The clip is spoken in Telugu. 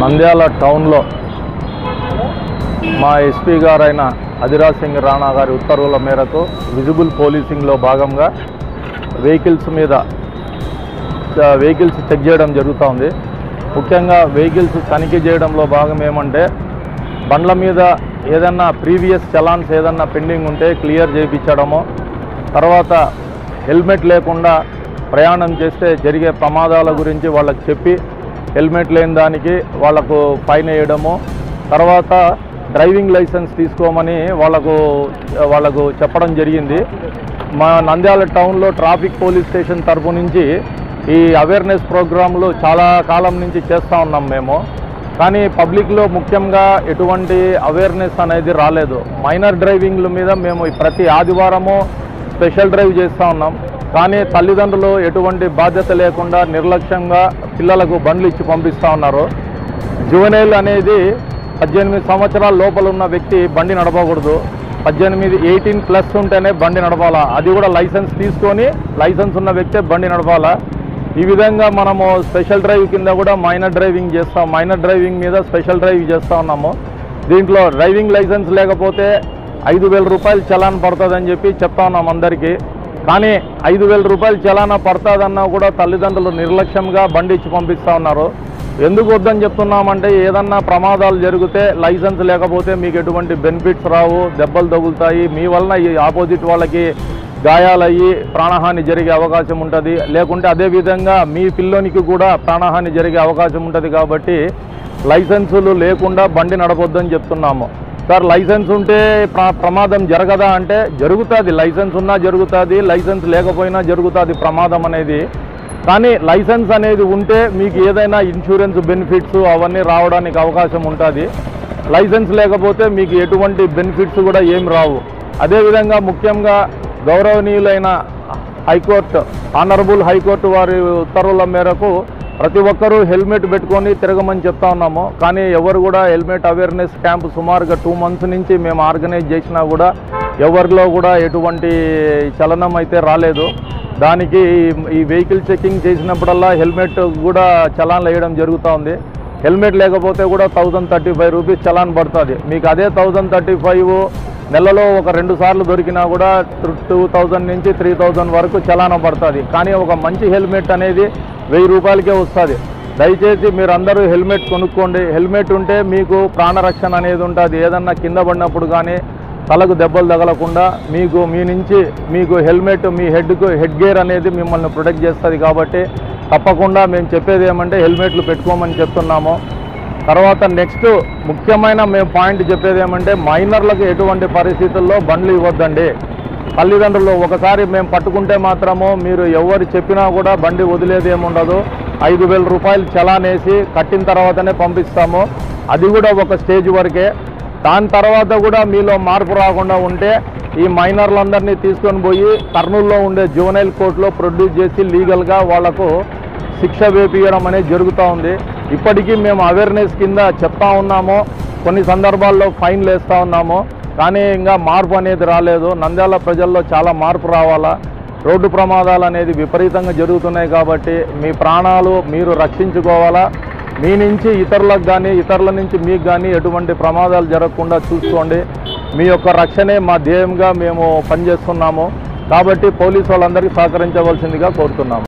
నంద్యాల టౌన్లో మా ఎస్పీ గారైన అధిరాజ్ సింగ్ రాణా గారి ఉత్తర్వుల మేరకు విజిబుల్ పోలీసింగ్లో భాగంగా వెహికల్స్ చెక్ చేయడం జరుగుతోంది. ముఖ్యంగా వెహికల్స్ తనిఖీ చేయడంలో భాగం ఏమంటే బండ్ల మీద ఏదన్నా ప్రీవియస్ చలాన్స్ ఏదన్నా పెండింగ్ ఉంటే క్లియర్ చేయించడము, తర్వాత హెల్మెట్ లేకుండా ప్రయాణం చేస్తే జరిగే ప్రమాదాల గురించి వాళ్ళకి చెప్పి హెల్మెట్ లేని దానికి వాళ్ళకు ఫైన్ వేయడము, తర్వాత డ్రైవింగ్ లైసెన్స్ తీసుకోమని వాళ్ళకు చెప్పడం జరిగింది. మా నంద్యాల టౌన్లో ట్రాఫిక్ పోలీస్ స్టేషన్ తరఫు నుంచి ఈ అవేర్నెస్ ప్రోగ్రాంలు చాలా కాలం నుంచి చేస్తూ ఉన్నాం మేము. కానీ పబ్లిక్లో ముఖ్యంగా ఎటువంటి అవేర్నెస్ అనేది రాలేదు. మైనర్ డ్రైవింగ్ల మీద మేము ప్రతి ఆదివారము స్పెషల్ డ్రైవ్ చేస్తూ ఉన్నాం. కానీ తల్లిదండ్రులు ఎటువంటి బాధ్యత లేకుండా నిర్లక్ష్యంగా పిల్లలకు బండ్లు ఇచ్చి పంపిస్తూ ఉన్నారు. జువెనైల్ అనేది 18 సంవత్సరాల లోపల ఉన్న వ్యక్తి బండి నడపకూడదు. 18+ ఉంటేనే బండి నడపాలా, అది కూడా లైసెన్స్ తీసుకొని లైసెన్స్ ఉన్న వ్యక్తే బండి నడపాలా. ఈ విధంగా మనము స్పెషల్ డ్రైవ్ కింద కూడా మైనర్ డ్రైవింగ్ మీద స్పెషల్ డ్రైవ్ చేస్తూ ఉన్నాము. దీంట్లో డ్రైవింగ్ లైసెన్స్ లేకపోతే 5,000 రూపాయలు చలాన్ పడుతుందని చెప్పి చెప్తా ఉన్నాం అందరికీ. కానీ 5,000 రూపాయలు చలానా పడుతుందన్నా కూడా తల్లిదండ్రులు నిర్లక్ష్యంగా బండి ఇచ్చి పంపిస్తూ ఉన్నారు. ఎందుకు వద్దని చెప్తున్నామంటే ఏదన్నా ప్రమాదాలు జరిగితే లైసెన్స్ లేకపోతే మీకు ఎటువంటి బెనిఫిట్స్ రావు, దెబ్బలు తగులుతాయి, మీ వలన ఈ ఆపోజిట్ వాళ్ళకి గాయాలయ్యి ప్రాణహాని జరిగే అవకాశం ఉంటుంది. లేకుంటే అదేవిధంగా మీ పిల్లోనికి కూడా ప్రాణహాని జరిగే అవకాశం ఉంటుంది. కాబట్టి లైసెన్సులు లేకుండా బండి నడపొద్దని చెప్తున్నాము. సార్, లైసెన్స్ ఉంటే ప్రమాదం జరగదా అంటే జరుగుతుంది. లైసెన్స్ ఉన్నా జరుగుతుంది, లైసెన్స్ లేకపోయినా జరుగుతుంది ప్రమాదం అనేది. కానీ లైసెన్స్ అనేది ఉంటే మీకు ఏదైనా ఇన్సూరెన్స్ బెనిఫిట్స్ అవన్నీ రావడానికి అవకాశం ఉంటుంది. లైసెన్స్ లేకపోతే మీకు ఎటువంటి బెనిఫిట్స్ కూడా ఏం రావు. అదేవిధంగా ముఖ్యంగా గౌరవనీయులైన హైకోర్టు, ఆనరబుల్ హైకోర్టు వారి ఉత్తర్వుల మేరకు ప్రతి ఒక్కరూ హెల్మెట్ పెట్టుకొని తిరగమని చెప్తా ఉన్నాము. కానీ ఎవరు కూడా హెల్మెట్ అవేర్నెస్ క్యాంప్ సుమారుగా 2 మంత్స్ నుంచి మేము ఆర్గనైజ్ చేసినా కూడా ఎవరిలో కూడా ఎటువంటి చలనం అయితే రాలేదు. దానికి ఈ వెహికల్ చెకింగ్ చేసినప్పుడల్లా హెల్మెట్ కూడా చలాన్లు వేయడం జరుగుతూ ఉంది. హెల్మెట్ లేకపోతే కూడా 1035 రూపీస్ చలాన్ పడుతుంది. మీకు అదే 1035 నెలలో ఒక 2 సార్లు దొరికినా కూడా 2000 నుంచి 3000 వరకు చలానా పడుతుంది. కానీ ఒక మంచి హెల్మెట్ అనేది 1000 రూపాయలకే వస్తుంది. దయచేసి మీరు అందరూ హెల్మెట్ కొనుక్కోండి. హెల్మెట్ ఉంటే మీకు ప్రాణరక్షణ అనేది ఉంటుంది. ఏదన్నా కింద పడినప్పుడు కానీ తలకు దెబ్బలు తగలకుండా మీకు హెల్మెట్ మీ హెడ్ గేర్ అనేది మిమ్మల్ని ప్రొటెక్ట్ చేస్తుంది. కాబట్టి తప్పకుండా మేము చెప్పేది ఏమంటే హెల్మెట్లు పెట్టుకోమని చెప్తున్నాము. తర్వాత నెక్స్ట్ ముఖ్యమైన మేము పాయింట్ చెప్పేది ఏమంటే మైనర్లకు ఎటువంటి పరిస్థితుల్లో బండ్లు ఇవ్వద్దండి. తల్లిదండ్రులు ఒకసారి మేము పట్టుకుంటే మాత్రము మీరు ఎవరు చెప్పినా కూడా బండి వదిలేది ఏముండదు. 5,000 రూపాయలు చలాన్ వేసి కట్టిన తర్వాతనే పంపిస్తాము. అది కూడా ఒక స్టేజ్ వరకే. దాని తర్వాత కూడా మీలో మార్పు రాకుండా ఉంటే ఈ మైనర్లందరినీ తీసుకొని పోయి కర్నూలులో ఉండే జువెనైల్ కోర్టులో ప్రొడ్యూస్ చేసి లీగల్గా వాళ్లకు శిక్ష వేపించడం అనేది జరుగుతూ ఉంది. ఇప్పటికీ మేము అవేర్నెస్ కింద చెప్తా ఉన్నాము, కొన్ని సందర్భాల్లో ఫైన్లు వేస్తూ ఉన్నాము. కానీ ఇంకా మార్పు అనేది రాలేదు. నంద్యాల ప్రజల్లో చాలా మార్పు రావాలా. రోడ్డు ప్రమాదాలు అనేది విపరీతంగా జరుగుతున్నాయి. కాబట్టి మీ ప్రాణాలు మీరు రక్షించుకోవాలా. మీ నుంచి ఇతరులకు కానీ ఇతరుల నుంచి మీకు కానీ ఎటువంటి ప్రమాదాలు జరగకుండా చూసుకోండి. మీ యొక్క రక్షణే మా ధ్యేయంగా మేము పనిచేస్తున్నాము. కాబట్టి పోలీసు వాళ్ళందరికీ సహకరించవలసిందిగా కోరుతున్నాము.